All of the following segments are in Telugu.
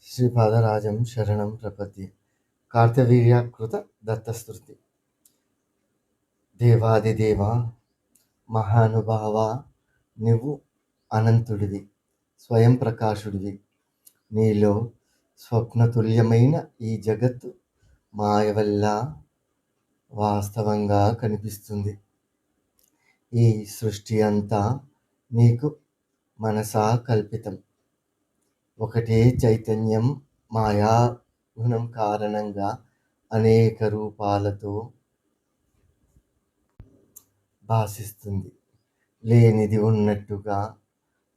శ్రీపాదరాజం శరణం ప్రపద్యే. కార్తవీర్యాకృత దత్తస్తుతి. దేవాదిదేవ మహానుభావ, నువ్వు అనంతుడివి, స్వయం ప్రకాశుడివి. నీలో స్వప్నతుల్యమైన ఈ జగత్తు మాయ వల్ల వాస్తవంగా కనిపిస్తుంది. ఈ సృష్టి అంతా నీకు మనసా కల్పితం. ఒకటే చైతన్యం మాయా గుణం కారణంగా అనేక రూపాలతో భాసిస్తుంది. లేనిది ఉన్నట్టుగా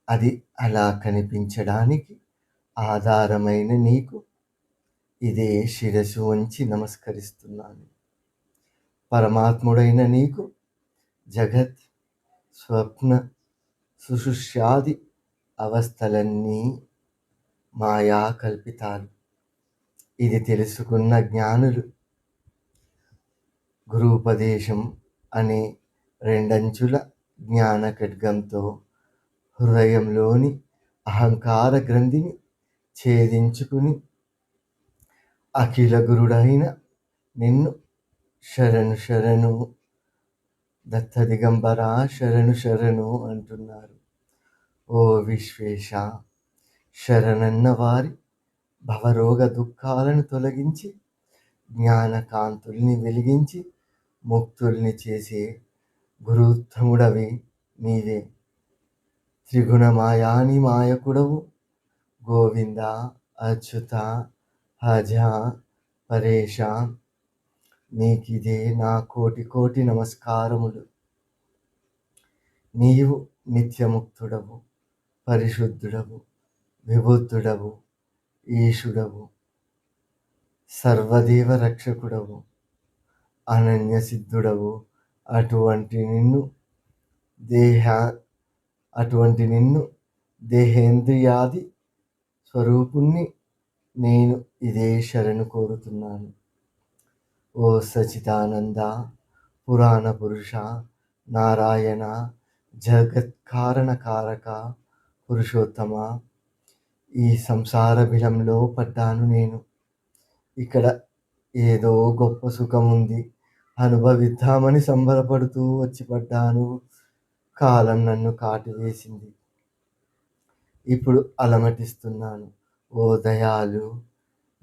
అది అలా కనిపించడానికి ఆధారమైన నీకు ఇదే శిరసు వంచి నమస్కరిస్తున్నాను. పరమాత్ముడైన నీకు జగత్, స్వప్న, సుషుష్యాది అవస్థలన్నీ మాయా కల్పితాలు. ఇది తెలుసుకున్న జ్ఞానులు గురూపదేశం అనే రెండంచుల జ్ఞాన ఖడ్గంతో హృదయంలోని అహంకార గ్రంథిని ఛేదించుకుని అఖిల గురుడైన నిన్ను శరణు శరణు దత్త దిగంబర శరణు శరణు అంటున్నారు. ఓ విశ్వేశ, శరణన్న వారి భవరోగ దుఃఖాలను తొలగించి జ్ఞానకాంతుల్ని వెలిగించి ముక్తుల్ని చేసే గురుత్తముడవి నీవే. త్రిగుణమాయాని మాయకుడవు గోవింద, అచ్యుత, హజ, పరేశ, నీకిదే నా కోటి కోటి నమస్కారములు. నీవు నిత్యముక్తుడవు, పరిశుద్ధుడవు, విబుద్ధుడవు, ఈశుడవు, సర్వదేవ రక్షకుడవు, అనన్య సిద్ధుడవు. అటువంటి నిన్ను దేహేంద్రియాది స్వరూపుణ్ణి నేను ఇదే శరణు కోరుతున్నాను. ఓ సచిదానంద, పురాణ పురుష, నారాయణ, జగత్కారణ కారక, పురుషోత్తమ, ఈ సంసార బిలంలో పడ్డాను నేను. ఇక్కడ ఏదో గొప్ప సుఖం ఉంది, అనుభవిద్దామని సంబరపడుతూ వచ్చి పడ్డాను. కాలం నన్ను కాటివేసింది, ఇప్పుడు అలమటిస్తున్నాను. ఓ దయాలు,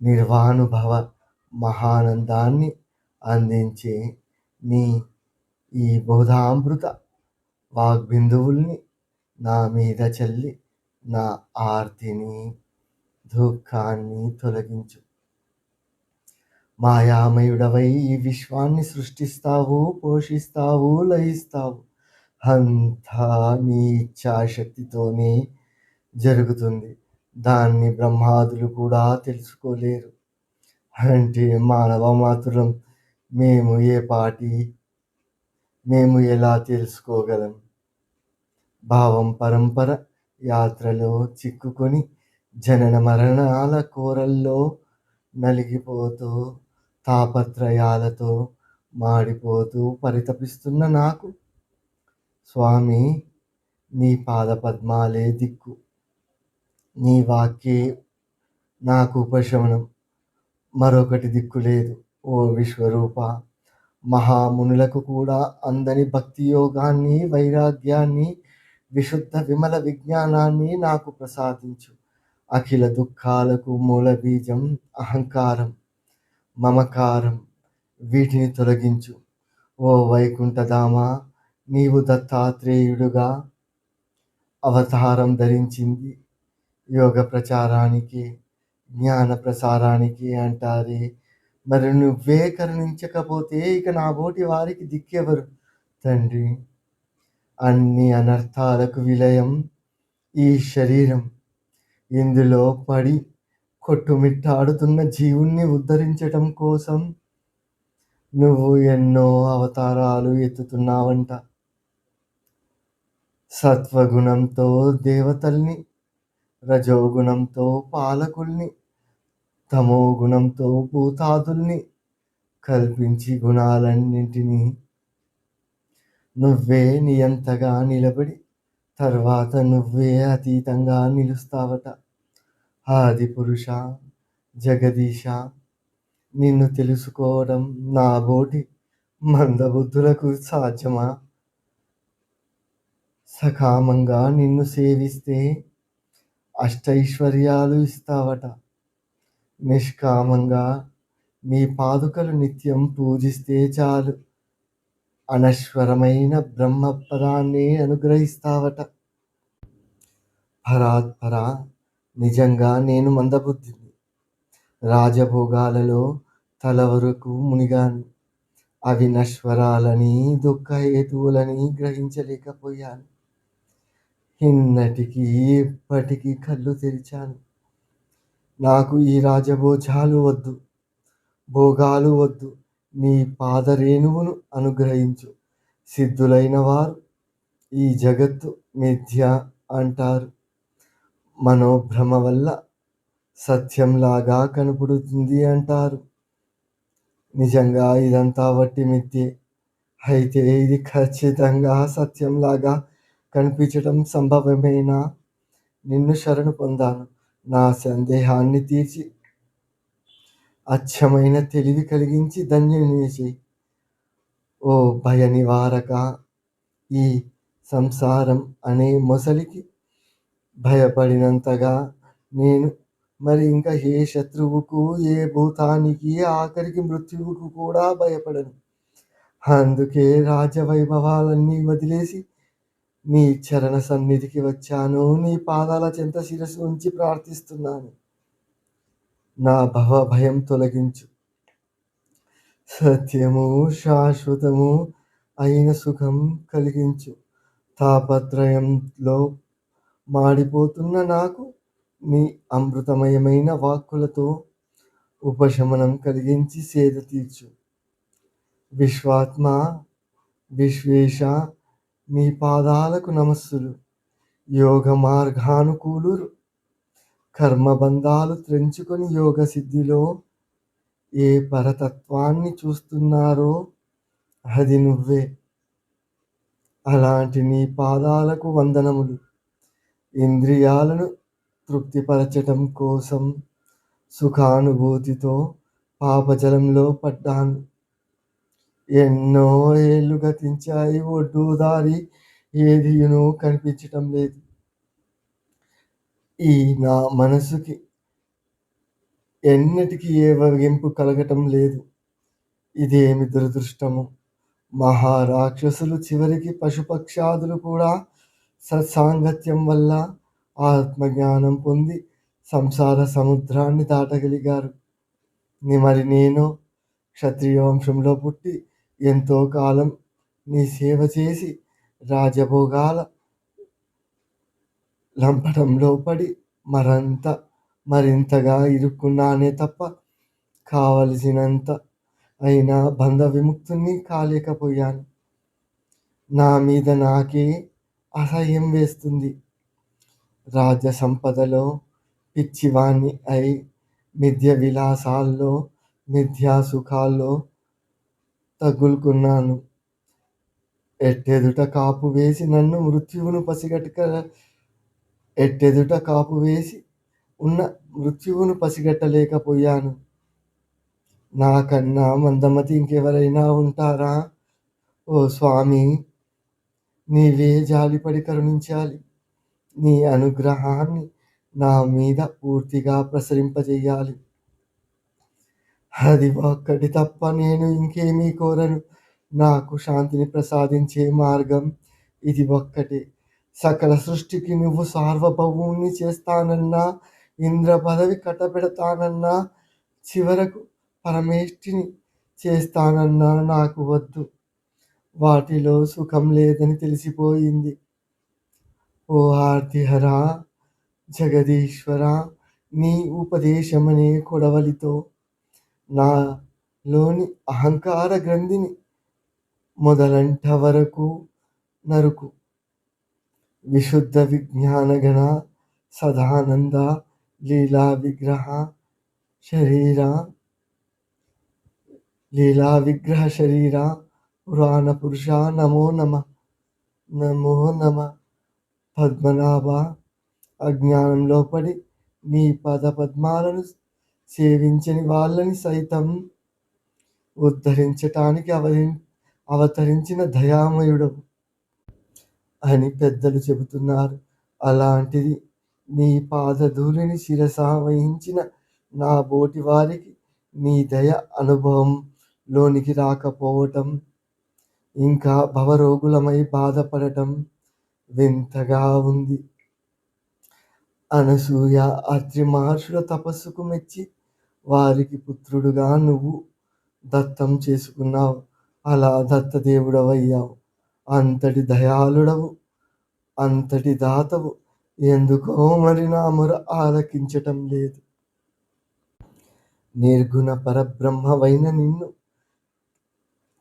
నిర్వాణుభవ మహానందాన్ని అందించే నీ ఈ బోధామృత వాగ్బిందువుల్ని నా మీద చల్లి నా ఆర్తిని, దుఃఖాన్ని తొలగించు. మాయామయుడవై ఈ విశ్వాన్ని సృష్టిస్తావు, పోషిస్తావు, లయిస్తావు. అంతా నీ ఇచ్ఛాశక్తితోనే జరుగుతుంది. దాన్ని బ్రహ్మాదులు కూడా తెలుసుకోలేరు. అంటే మానవ మాతృలం మేము ఎలా తెలుసుకోగలం? భావం పరంపర యాత్రలో చిక్కుకొని జనన మరణాల కోరల్లో నలిగిపోతూ తాపత్రయాలతో మాడిపోతూ పరితపిస్తున్న నాకు స్వామి, నీ పాద పద్మాలే దిక్కు. నీ వాక్యే నాకు ఉపశమనం, మరొకటి దిక్కు లేదు. ఓ విశ్వరూప, మహామునులకు కూడా అందని భక్తి యోగాన్ని, వైరాగ్యాన్ని, విశుద్ధ విమల విజ్ఞానాన్ని నాకు ప్రసాదించు. అఖిల దుఃఖాలకు మూల బీజం అహంకారం, మమకారం, వీటిని తొలగించు. ఓ వైకుంఠధామ, నీవు దత్తాత్రేయుడుగా అవతారం ధరించింది యోగ ప్రచారానికి, జ్ఞాన ప్రసారానికి అంటారే. మరి నువ్వే కరుణించకపోతే ఇక నాబోటి వారికి దిక్కెవరు తండ్రి? అన్ని అనర్థాలకు విలయం ఈ శరీరం. ఇందులో పడి కొట్టుమిట్టాడుతున్న జీవుణ్ణి ఉద్ధరించటం కోసం నువ్వు ఎన్నో అవతారాలు ఎత్తుతున్నావంట. సత్వగుణంతో దేవతల్ని, రజోగుణంతో పాలకుల్ని, తమో గుణంతో భూతాదుల్ని కల్పించి గుణాలన్నింటినీ నువ్వే నియంతగా నిలబడి తర్వాత నువ్వే అతీతంగా నిలుస్తావట. ఆదిపురుష జగదీశ నిన్ను తెలుసుకోవడం నాబోటి మందబుద్ధులకు సాధ్యమా? సకామంగా నిన్ను సేవిస్తే అష్టైశ్వర్యాలు ఇస్తావట. నిష్కామంగా నీ పాదుకలు నిత్యం పూజిస్తే చాలు అనశ్వరమైన బ్రహ్మపదాన్ని అనుగ్రహిస్తావట. పరాత్పర నిజంగా నేను మందబుద్ధిని. రాజభోగాలలో తలవరకు మునిగాను. అవి నశ్వరాలని దుఃఖహేతువులని గ్రహించలేకపోయాను. ఇన్నటికీ ఇప్పటికీ కళ్ళు తెరిచాను. నాకు ఈ రాజభోజాలు వద్దు, భోగాలు వద్దు. నీ పాదరేణువును అనుగ్రహించు. సిద్ధులైన వారు ఈ జగత్తు మిథ్య అంటారు. మనోభ్రమ వల్ల సత్యంలాగా కనపడుతుంది అంటారు. నిజంగా ఇదంతా వట్టి మిథ్యే. అయితే ఇది ఖచ్చితంగా సత్యంలాగా కనిపించడం సంభవమేనా? నిన్ను శరణు పొందాను. నా సందేహాన్ని తీర్చి అచ్చమైన తెలివి కలిగించి ధన్యుని చెయ్యి. ఓ భయ నివారక, ఈ సంసారం అనే మొసలికి భయపడినంతగా నేను మరి ఇంకా ఏ శత్రువుకు, ఏ భూతానికి, ఆఖరికి మృత్యువుకు కూడా భయపడను. అందుకే రాజవైభవాలన్నీ వదిలేసి నీ చరణ సన్నిధికి వచ్చాను. నీ పాదాల చెంత శిరస్సు ఉంచి ప్రార్థిస్తున్నాను. నా భయం తొలగించు. సత్యము శాశ్వతము అయిన సుఖం కలిగించు. తాపత్రయంలో మాడిపోతున్న నాకు నీ అమృతమయమైన వాక్కులతో ఉపశమనం కలిగించి సేద తీర్చు. విశ్వాత్మ, విశ్వేశ, నీ పాదాలకు నమస్సులు. యోగ మార్గానుకూలురు. కర్మబంధాలు త్రెంచుకొని యోగ సిద్ధిలో ఏ పరతత్వాన్ని చూస్తున్నారో అది నువ్వే. అలాంటి నీ పాదాలకు వందనములు. ఇంద్రియాలను తృప్తిపరచటం కోసం సుఖానుభూతితో పాపజలంలో పడ్డాను. ఎన్నో ఏళ్ళు గతించాయి. ఒడ్డు దారి ఏదియునూ కనిపించటం లేదు. ఈ నా మనసుకి ఎన్నటికీ ఏ వగింపు కలగటం లేదు. ఇదేమి దురదృష్టము! మహారాక్షసులు, చివరికి పశుపక్షాదులు కూడా సత్సాంగత్యం వల్ల ఆత్మజ్ఞానం పొంది సంసార సముద్రాన్ని దాటగలిగారు. మరి నేను క్షత్రియ వంశంలో పుట్టి ఎంతో కాలం నీ సేవ చేసి రాజభోగాల లంపటంలో పడి మరింతగా ఇరుక్కున్నానే తప్ప కావలసినంత అయినా బంధ విముక్తుణ్ణి కాలేకపోయాను. నా మీద నాకే అసహ్యం వేస్తుంది. రాజ్య సంపదలో పిచ్చివాణ్ణి అయి మిథ్య విలాసాల్లో, మిథ్యా సుఖాల్లో తగులుకున్నాను. ఎట్టెదుట కాపు వేసి ఉన్న మృత్యువును పసిగట్టలేకపోయాను. నాకన్నా మందమతి ఇంకెవరైనా ఉంటారా? ఓ స్వామి, నీవే జాలిపడి కరుణించాలి. నీ అనుగ్రహాన్ని నా మీద పూర్తిగా ప్రసరింపజేయాలి. అది ఒక్కటి తప్ప నేను ఇంకేమీ కోరను. నాకు శాంతిని ప్రసాదించే మార్గం ఇది ఒక్కటే. సకల సృష్టికి నువ్వు సార్వభౌముణ్ణి చేస్తానన్నా, ఇంద్ర పదవి కట్టబెడతానన్నా, చివరకు పరమేష్ఠిని చేస్తానన్నా నాకు వద్దు. వాటిలో సుఖం లేదని తెలిసిపోయింది. ఓ ఆర్తిహర, జగదీశ్వర, నీ ఉపదేశమనే కొడవలితో నాలోని అహంకార గ్రంథిని మొదలంట వరకు నరుకు. విశుద్ధ విజ్ఞానగణ సదానంద లీలా విగ్రహ శరీర పురాణ పురుష నమో నమ. పద్మనాభ, అజ్ఞానంలో పడి నీ పదపద్మాలను సేవించని వాళ్ళని సైతం ఉద్ధరించటానికి అవతరించిన దయామయుడవు అని పెద్దలు చెబుతున్నారు. అలాంటిది నీ పాదధూళిని శిరసా వహించిన నా బోటి వారికి నీ దయ అనుభవంలోనికి రాకపోవటం, ఇంకా భవరోగులమై బాధపడటం వింతగా ఉంది. అనసూయ, అత్రి మహర్షుల తపస్సుకు మెచ్చి వారికి పుత్రుడుగా నువ్వు దత్తం చేసుకున్నావు. అలా దత్తదేవుడవయ్యావు. అంతటి దయాళుడవు, అంతటి దాతవు. ఎందుకో మరి నా మొర ఆలకించటం లేదు. నిర్గుణ పరబ్రహ్మవైన నిన్ను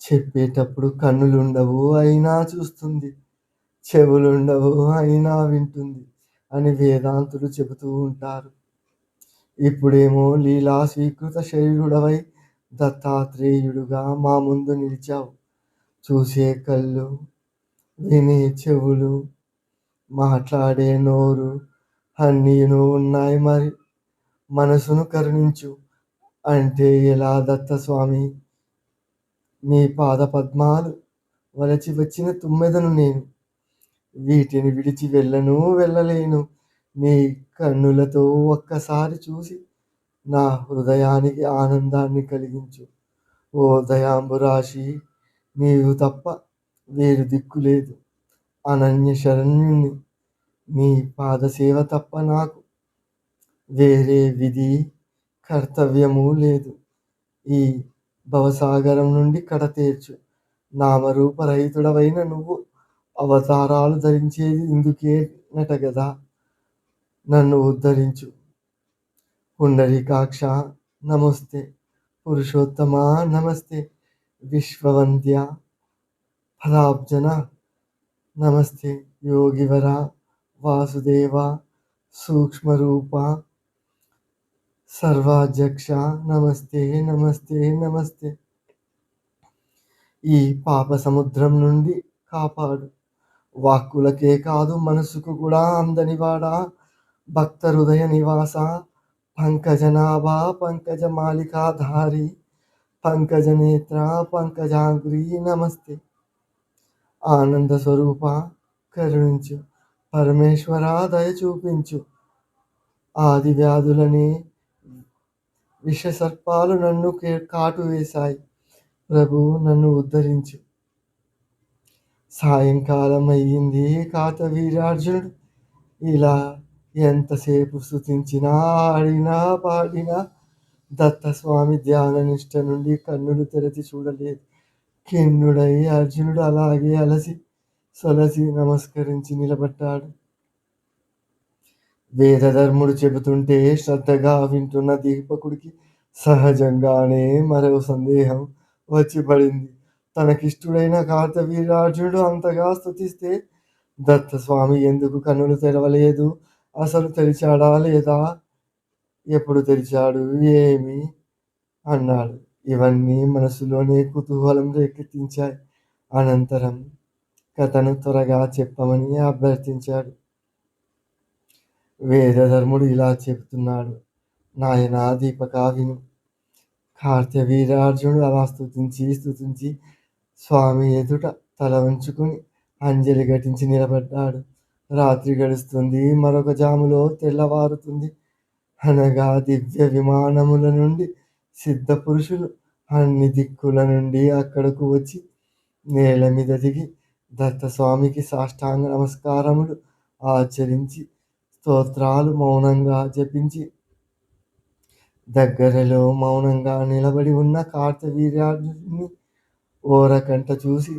చెప్పేటప్పుడు కన్నులుండవు అయినా చూస్తుంది, చెవులుండవు అయినా వింటుంది అని వేదాంతులు చెబుతూ ఉంటారు. ఇప్పుడేమో లీలా స్వీకృత శరీరుడవై దత్తాత్రేయుడుగా మా ముందు నిలిచావు. చూసే కళ్ళు, వినే చెవులు, మాట్లాడే నోరు అన్నీను ఉన్నాయి. మరి మనసును కరుణించు అంటే ఎలా దత్తస్వామి? నీ పాదపద్మాలు వలచి వచ్చిన తుమ్మెదను నేను. వీటిని విడిచి వెళ్ళలేను. నీ కన్నులతో ఒక్కసారి చూసి నా హృదయానికి ఆనందాన్ని కలిగించు. ఓ దయాంబురాశి, నీవు తప్ప వేరు దిక్కులేదు. అనన్య శరణ్యుణ్ణి. నీ పాదసేవ తప్ప నాకు వేరే విధి కర్తవ్యము లేదు. ఈ భవసాగరం నుండి కడతేర్చు. నామరూపరహితుడవైన నువ్వు అవతారాలు ధరించేది ఇందుకేనట గదా. నన్ను ఉద్ధరించు. పుండరీకాక్ష నమస్తే, పురుషోత్తమ నమస్తే, విశ్వవంద్య పదాబ్జన నమస్తే, యోగివర వాసుదేవ సూక్ష్మరూప సర్వాధ్యక్ష నమస్తే నమస్తే నమస్తే. ఈ పాప సముద్రం నుండి కాపాడు. వాక్కులకే కాదు మనసుకు కూడా అందనివాడా, భక్త హృదయ నివాస, పంకజనాభ పంకజ మాలికాధారి, పంకజ నేత్ర పంకజాంగ్రీ నమస్తే. ఆనంద స్వరూప కరుణించు. పరమేశ్వర దయ చూపించు. ఆది వ్యాధులని విషసర్పాలు నన్ను కాటు వేశాయి. ప్రభు నన్ను ఉద్ధరించు. సాయంకాలం అయ్యింది. కార్తవీర్యార్జునుడు ఇలా ఎంతసేపు స్తుతించినా, ఆడినా, పాడినా దత్తస్వామి ధ్యాన నిష్ట నుండి కన్నులు తెరచి చూడలేదు. ఖిన్నుడై అర్జునుడు అలాగే అలసి సొలసి నమస్కరించి నిలబడ్డాడు. వేదధర్ముడు చెబుతుంటే శ్రద్ధగా వింటున్న దీపకుడికి సహజంగానే మరో సందేహం వచ్చి పడింది. తనకిష్టుడైన కార్తవీర్యార్జునుడు అంతగా స్తుతిస్తే దత్తస్వామి ఎందుకు కన్నులు తెరవలేదు? అసలు తెరిచాడా లేదా? ఎప్పుడు తెరిచాడు? ఏమి అన్నాడు? ఇవన్నీ మనసులోనే కుతూహలం రేకెత్తించాయి. అనంతరం కథను త్వరగా చెప్పమని అభ్యర్థించాడు. వేదధర్ముడు ఇలా చెబుతున్నాడు. నాయనా దీపక విను. కార్తవీర్యార్జునుడు అలా స్తుతించి స్వామి ఎదుట తల వంచుకుని అంజలి ఘటించి నిలబడ్డాడు. రాత్రి గడుస్తుంది. మరొక జాములో తెల్లవారుతుంది. అనగా దివ్య విమానముల నుండి సిద్ధ పురుషులు అన్ని దిక్కుల నుండి అక్కడకు వచ్చి నేల మీద దిగి దత్తస్వామికి సాష్టాంగ నమస్కారములు ఆచరించి స్తోత్రాలు మౌనంగా జపించి దగ్గరలో మౌనంగా నిలబడి ఉన్న కార్తవీర్యార్జునుడిని ఓరకంట చూసి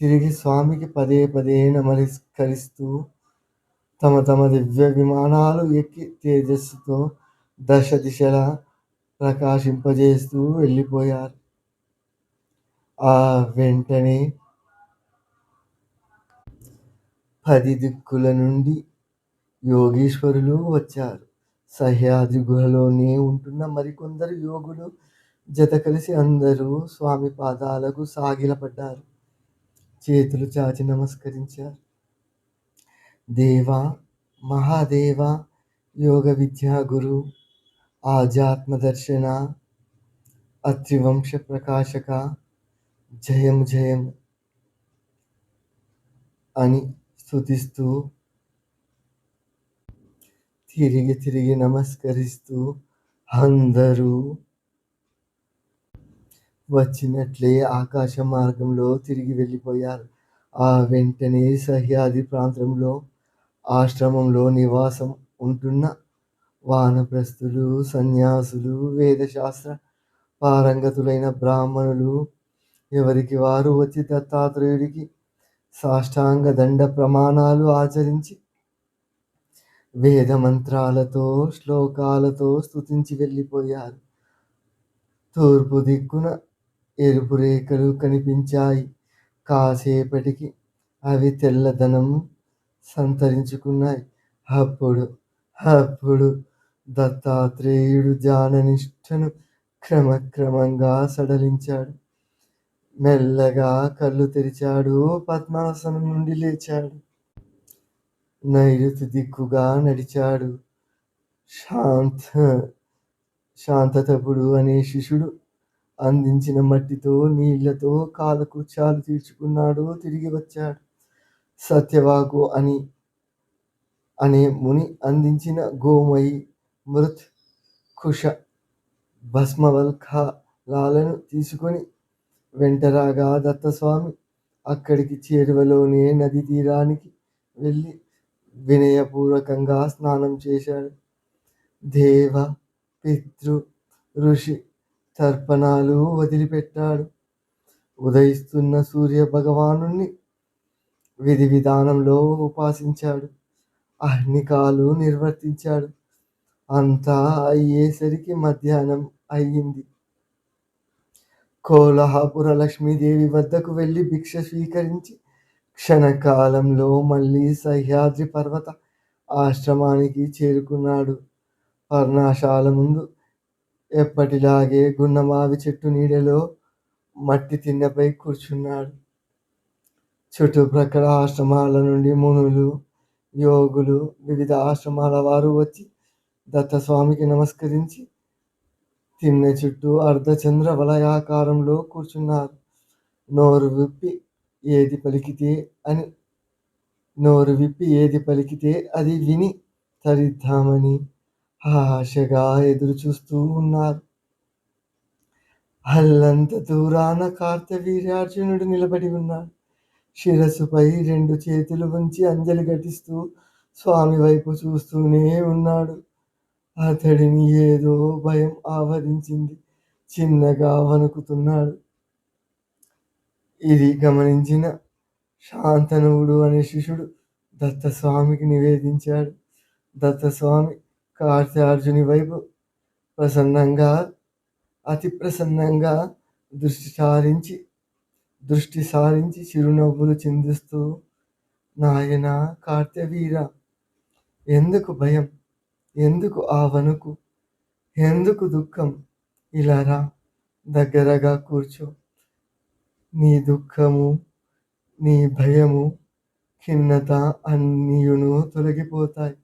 తిరిగి స్వామికి పదే పదే నమస్కరిస్తూ తమ తమ దివ్య విమానాలు ఎక్కి తేజస్సుతో దశ దిశలా ప్రకాశింపజేస్తూ వెళ్ళిపోయారు. ఆ వెంటనే 10 దిక్కుల నుండి యోగీశ్వరులు వచ్చారు. సహ్యాద్రి గుహలోనే ఉంటున్న మరికొందరు యోగులు జత కలిసి అందరూ స్వామి పాదాలకు సాగిలపడ్డారు. చేతులు చాచి నమస్కరించారు. దేవా, మహాదేవా, యోగ విద్యా గురు, ఆధ్యాత్మ దర్శన, అత్రివంశ ప్రకాశక, జయం జయం అని స్తుతిస్తూ తిరిగి తిరిగి నమస్కరిస్తూ అందరూ వచ్చినట్లే ఆకాశ మార్గంలో తిరిగి వెళ్ళిపోయారు. ఆ వెంటనే సహ్యాద్రి ప్రాంతంలో ఆశ్రమంలో నివాసం ఉంటున్న వానప్రస్థులు, సన్యాసులు, వేదశాస్త్ర పారంగతులైన బ్రాహ్మణులు ఎవరికి వారు వచ్చి దత్తాత్రేయుడికి సాష్టాంగ దండ ప్రమాణాలు ఆచరించి వేద మంత్రాలతో శ్లోకాలతో స్తుతించి వెళ్ళిపోయారు. తూర్పు దిక్కున ఎరుపు రేఖలు కనిపించాయి. కాసేపటికి అవి తెల్లదనం సంతరించుకున్నాయి. అప్పుడు అప్పుడు దత్తాత్రేయుడు ధ్యాననిష్టను క్రమక్రమంగా సడలించాడు. మెల్లగా కళ్ళు తెరిచాడు. పద్మాసనం నుండి లేచాడు. నైరుతి దిక్కుగా నడిచాడు. శాంతతపుడు అనే శిష్యుడు అందించిన మట్టితో నీళ్లతో కాలకృత్యాలు తీర్చుకున్నాడు. తిరిగి వచ్చాడు. సత్యవాకు అనే ముని అందించిన గోమయి, మృత్, కుశ, భస్మవల్కలాలను తీసుకొని వెంటరాగా దత్తస్వామి అక్కడికి చేరువలోనే నదీ తీరానికి వెళ్ళి వినయపూర్వకంగా స్నానం చేశాడు. దేవ, పితృ, ఋషి తర్పణాలు వదిలిపెట్టాడు. ఉదయిస్తున్న సూర్య భగవానుణ్ణి విధి విధానంలో ఉపాసించాడు. అహ్నికాలు నిర్వర్తించాడు. అంతా అయ్యేసరికి మధ్యాహ్నం అయ్యింది. కోల్హాపుర లక్ష్మీదేవి వద్దకు వెళ్ళి భిక్ష స్వీకరించి క్షణకాలంలో మళ్ళీ సహ్యాద్రి పర్వత ఆశ్రమానికి చేరుకున్నాడు. పర్ణశాల ముందు ఎప్పటిలాగే గున్నమావి చెట్టు నీడలో మట్టి తిన్నెపై కూర్చున్నాడు. చుట్టుప్రక్కల ఆశ్రమాల నుండి మునులు, యోగులు, వివిధ ఆశ్రమాల వారు వచ్చి దత్తస్వామికి నమస్కరించి తిన్నె చుట్టూ అర్ధచంద్ర వలయాకారంలో కూర్చున్నారు. నోరు విప్పి ఏది పలికితే అది విని తరిద్దామని ఆశగా ఎదురు చూస్తూ ఉన్నారు. అల్లంత దూరాన కార్తవీర్యార్జునుడు నిలబడి ఉన్నాడు. శిరస్సుపై 2 చేతులు ఉంచి అంజలి ఘటిస్తూ స్వామి వైపు చూస్తూనే ఉన్నాడు. అతడిని ఏదో భయం ఆవరించింది. చిన్నగా వణుకుతున్నాడు. ఇది గమనించిన శాంతనువుడు అనే శిష్యుడు దత్తస్వామికి నివేదించాడు. దత్తస్వామి కార్తవీర్యార్జుని వైపు అతి ప్రసన్నంగా దృష్టి సారించి చిరునవ్వులు చిందిస్తూ, నాయనా కార్తవీరా, ఎందుకు భయం? ఎందుకు ఆ వణుకు? ఎందుకు దుఃఖం? ఇలా రా, దగ్గరగా కూర్చో. నీ దుఃఖము, నీ భయము, ఖిన్నత అన్నియును తొలగిపోతాయి.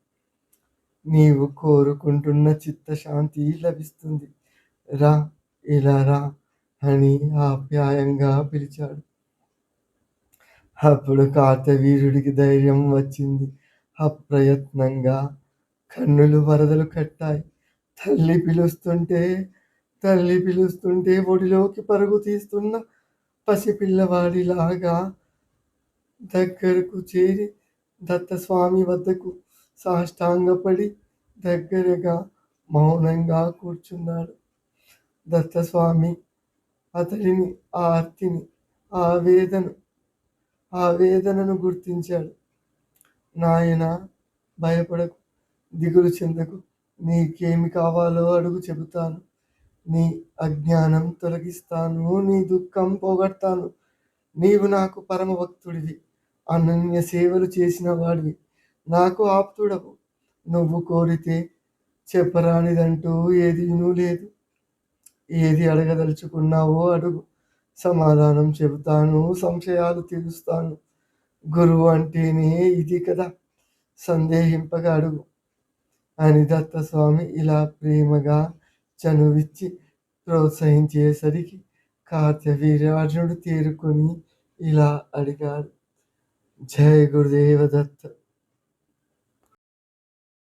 నీవు కోరుకుంటున్న చిత్తశాంతి లభిస్తుంది. రా, ఇలా రా అని ఆప్యాయంగా పిలిచాడు. అప్పుడు కార్తవీర్యుడికి ధైర్యం వచ్చింది. అప్రయత్నంగా కన్నులు వరదలు కట్టాయి. తల్లి పిలుస్తుంటే ఒడిలోకి పరుగు తీస్తున్న పసిపిల్లవాడిలాగా దగ్గరకు చేరి దత్తస్వామి వద్దకు సాష్టాంగపడి దగ్గరగా మౌనంగా కూర్చున్నాడు. దత్తస్వామి అతడిని ఆర్తిని, ఆవేదనను గుర్తించాడు. నాయనా, భయపడకు, దిగులు చెందకు. నీకేమి కావాలో అడుగు, చెబుతాను. నీ అజ్ఞానం తొలగిస్తాను. నీ దుఃఖం పోగొడతాను. నీవు నాకు పరమ భక్తుడివి. అనన్య సేవలు చేసిన వాడివి. నాకు ఆప్తుడవు. నువ్వు కోరితే చెప్పరానిదంటూ ఏదీనూ లేదు. ఏది అడగదలుచుకున్నావో అడుగు, సమాధానం చెబుతాను. సంశయాలు తీరుస్తాను. గురువు అంటేనే ఇది కదా, సందేహింపక అడుగు. అని దత్తస్వామి ఇలా ప్రేమగా చనువిచ్చి ప్రోత్సహించేసరికి కార్తవీర్యార్జునుడు తేరుకొని ఇలా అడిగాడు. జయ గురుదేవ దత్త.